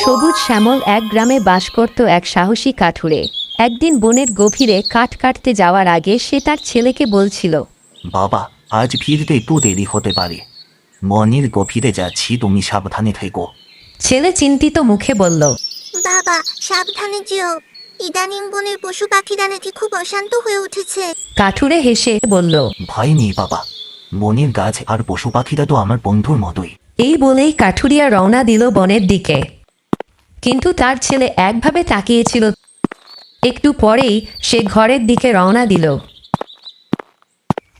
সবুজ শ্যামল এক গ্রামে বাস করত এক সাহসী কাঠুরে। একদিন বনের গভীরে কাঠ কাটতে যাওয়ার আগে সে তার ছেলেকে বলছিল, বাবা, আজ ফিরতে একটু দেরি হতে পারে। বনের গভীরে যাচ্ছি, তুমি সাবধানে থেকো। ছেলে চিন্তিত মুখে বলল, বাবা, সাবধানে যেও। ইদানিং বনের পশু পাখিরা নাকি খুব অশান্ত হয়ে উঠেছে। কাঠুরে হেসে বলল, ভয় নেই বাবা, বনের গাছ আর পশু পাখিরা তো আমার বন্ধুর মতোই। এই বলেই কাঠুরিয়া রওনা দিল বনের দিকে। কিন্তু তার ছেলে একভাবে তাকিয়েছিল। একটু পরেই সে ঘরের দিকে রওনা দিল।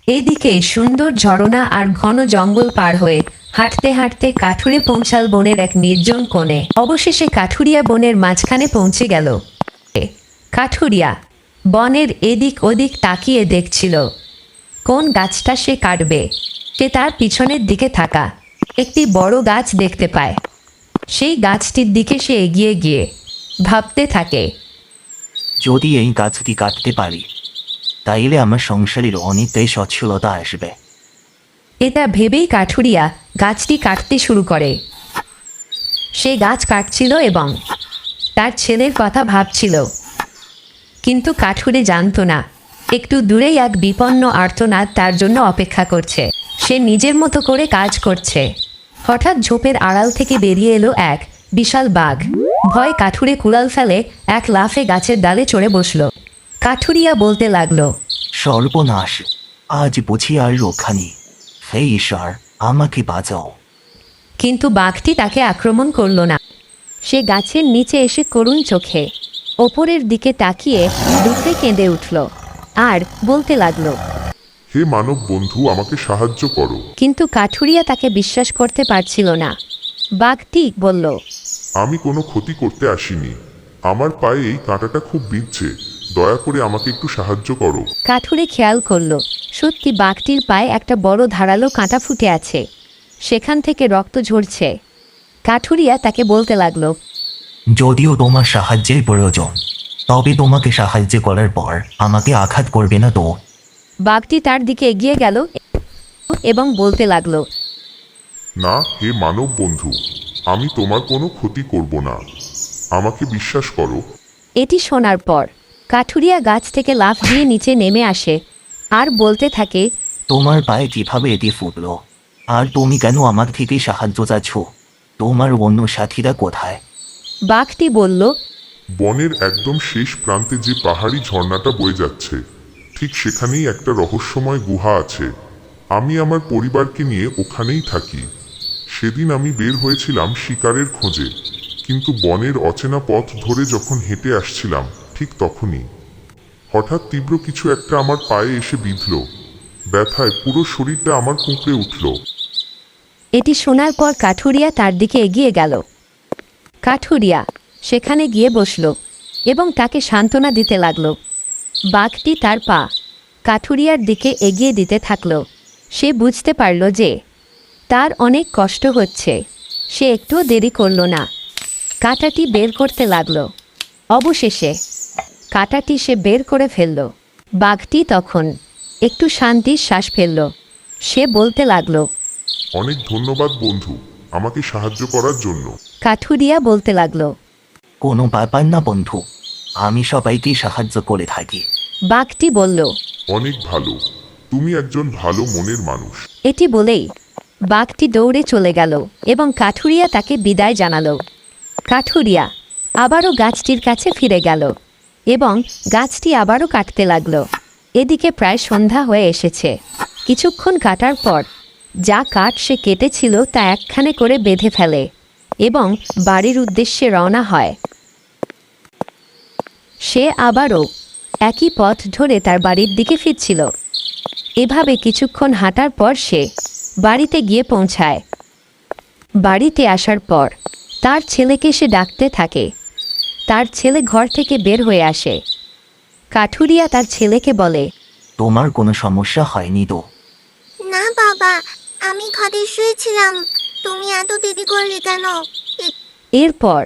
এদিকে সুন্দর ঝরনা আর ঘন জঙ্গল পার হয়ে হাঁটতে হাঁটতে কাঠুরে পৌঁছাল বনের এক নির্জন কোণে। অবশেষে কাঠুরিয়া বনের মাঝখানে পৌঁছে গেল। কাঠুরিয়া বনের এদিক ওদিক তাকিয়ে দেখছিল কোন গাছটা সে কাটবে। সে তার পিছনের দিকে থাকা একটি বড় গাছ দেখতে পায়। সেই গাছটির দিকে সে এগিয়ে গিয়ে ভাবতে থাকে, যদি এই গাছটি কাটতে পারি তাইলে আমার সংসারের অনেকটাই সচ্ছলতা আসবে। এটা ভেবেই কাঠুরিয়া গাছটি কাটতে শুরু করে। সে গাছ কাটছিল এবং তার ছেলের কথা ভাবছিল। কিন্তু কাঠুরে জানতো না, একটু দূরেই এক বিপন্ন আর্তনাদ তার জন্য অপেক্ষা করছে। সে নিজের মতো করে কাজ করছে। হঠাৎ ঝোপের আড়াল থেকে বেরিয়ে এলো এক বিশাল বাঘ। ভয় কাঠুরে কুড়াল ফেলে এক লাফে গাছের ডালে চড়ে বসল। কাঠুরিয়া বলতে লাগলো, সর্বনাশ, আজ বুঝি আর রক্ষা নেই। হে ঈশ্বর, আমাকে বাঁচাও। কিন্তু বাঘটি তাকে আক্রমণ করল না। সে গাছের নিচে এসে করুণ চোখে ওপরের দিকে তাকিয়ে দুঃখে কেঁদে উঠল আর বলতে লাগলো, হে মানব বন্ধু, আমাকে সাহায্য করো। কিন্তু কাঠুরিয়া তাকে বিশ্বাস করতে পারছিল না। বাঘটি বলল, আমি কোনো ক্ষতি করতে আসিনি। আমার পায়ে এই কাঁটাটা খুব বিঁধছে। দয়া করে আমাকে একটু সাহায্য করো। কাঠুরে খেয়াল করলো সত্যি বাঘটির পায়ে একটা বড় ধারালো কাঁটা ফুটে আছে। সেখান থেকে রক্ত ঝরছে। কাঠুরিয়া তাকে বলতে লাগলো, যদিও তোমার সাহায্যের প্রয়োজন, তবে তোমাকে সাহায্য করার পর আমাকে আঘাত করবে না তো? বাঘটি তার দিকে এগিয়ে গেল এবং বলতে লাগলো, না হে মানব বন্ধু, আমি তোমার কোনো ক্ষতি করব না। আমাকে বিশ্বাস করো। এটি শোনার পর কাঠুরিয়া গাছ থেকে লাফ দিয়ে নিচে নেমে আসে আর বলতে থাকে, তোমার পায়ে কিভাবে এটি ফুটলো? আর তুমি কেন আমার থেকে সাহায্য চাচ্ছ? তোমার অন্য সাথীরা কোথায়? বাঘটি বলল, বনের একদম শেষ প্রান্তে যে পাহাড়ি ঝর্ণাটা বয়ে যাচ্ছে, ঠিক সেখানেই একটা রহস্যময় গুহা আছে। আমি আমার পরিবারকে নিয়ে ওখানেই থাকি। সেদিন আমি বের হয়েছিলাম শিকারের খোঁজে, কিন্তু বনের অচেনা পথ ধরে যখন হেঁটে আসছিলাম ঠিক তখনই হঠাৎ তীব্র কিছু একটা আমার পায়ে এসে বিঁধল। ব্যথায় পুরো শরীরটা আমার কুঁকড়ে উঠল। এটি শোনার পর কাঠুরিয়া তার দিকে এগিয়ে গেল। কাঠুরিয়া সেখানে গিয়ে বসল এবং তাকে সান্ত্বনা দিতে লাগলো। বাঘটি তার পা কাঠুরিয়ার দিকে এগিয়ে দিতে থাকলো। সে বুঝতে পারল যে তার অনেক কষ্ট হচ্ছে। সে একটুও দেরি করল না, কাঁটাটি বের করতে লাগলো। অবশেষে কাঁটাটি সে বের করে ফেলল। বাঘটি তখন একটু শান্তির শ্বাস ফেলল। সে বলতে লাগলো, অনেক ধন্যবাদ বন্ধু, আমাকে সাহায্য করার জন্য। কাঠুরিয়া বলতে লাগলো, কোনো ব্যাপার না বন্ধু, আমি সবাইকে সাহায্য করে থাকি। বাঘটি বলল, অনেক ভালো, তুমি একজন ভালো মনের মানুষ। এটি বলেই বাঘটি দৌড়ে চলে গেল এবং কাঠুরিয়া তাকে বিদায় জানালো। কাঠুরিয়া আবারও গাছটির কাছে ফিরে গেল এবং গাছটি আবারও কাটতে লাগলো। এদিকে প্রায় সন্ধ্যা হয়ে এসেছে। কিছুক্ষণ কাটার পর যা কাঠ সে কেটেছিল তা একখানে করে বেঁধে ফেলে এবং বাড়ির উদ্দেশ্যে রওনা হয়। সে আবারও একই পথ ধরে তার বাড়ির দিকে ফিরছিল। এভাবে কিছুক্ষণ হাঁটার পর সে বাড়িতে গিয়ে পৌঁছায়। বাড়িতে আসার পর তার ছেলেকে সে ডাকতে থাকে। তার ছেলে ঘর থেকে বের হয়ে আসে। কাঠুরিয়া তার ছেলেকে বলে, তোমার কোনো সমস্যা হয়নি তো? না বাবা, আমি ঘরে শুয়েছিলাম। তুমি এত দেরি করলে কেন? এরপর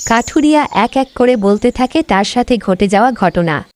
কাঠুরিয়া এক এক করে বলতে থাকে তার সাথে ঘটে যাওয়া ঘটনা।